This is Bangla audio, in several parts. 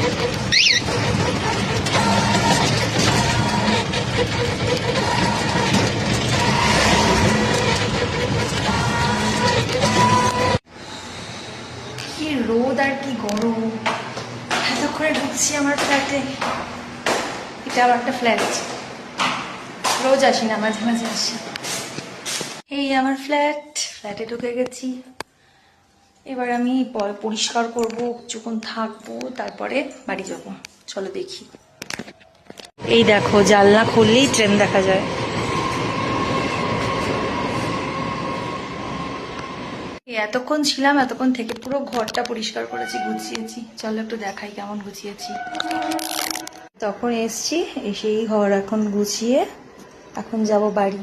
কি রোদ আর কি গরম, এতক্ষণে ঢুকছি আমার ফ্ল্যাটে। এটা আবার একটা ফ্ল্যাট, রোজ আসি না, মাঝে মাঝে আসি। এই আমার ফ্ল্যাটে ঢুকে গেছি। এবার আমি পরিষ্কার করবো, কিছুক্ষণ থাকবো, তারপরে বাড়ি যাবো। চলো দেখি। এই দেখো, জানলা খুললেই ট্রেন দেখা যায়। এতক্ষণ ছিলাম, এতক্ষণ থেকে পুরো ঘরটা পরিষ্কার করেছি, গুছিয়েছি। চলো একটু দেখাই কেমন গুছিয়েছি। তখন এসছি, এসেই ঘর এখন গুছিয়ে এখন যাব বাড়ি।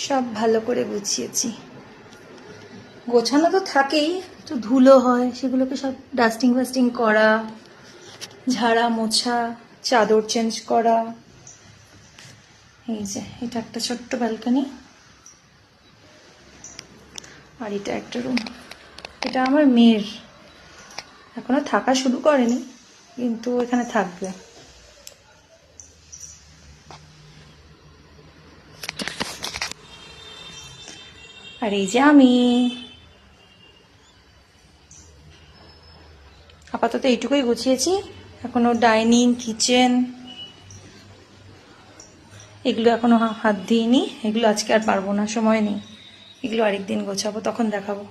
সব ভালো করে গুছিয়েছি। গোছানো তো থাকেই, একটু ধুলো হয়, সেগুলোকে সব ডাস্টিং ফাস্টিং করা, ঝাড়া মোছা, চাদর চেঞ্জ করা। এই যে এটা একটা ছোট্ট ব্যালকনি, আর এটা একটা রুম। এটা আমার মেয়ের, এখনো থাকা শুরু করেনি, কিন্তু এখানে থাকবে। আর এই যে আমি। আপাতত এইটুকুই গুছিয়েছি। এখনো ডাইনিং, কিচেন এগুলো এখনো হাত দিইনি। এগুলো আজকে আর পারবো না, সময় নেই। এগুলো আরেকদিন গোছাবো, তখন দেখাবো।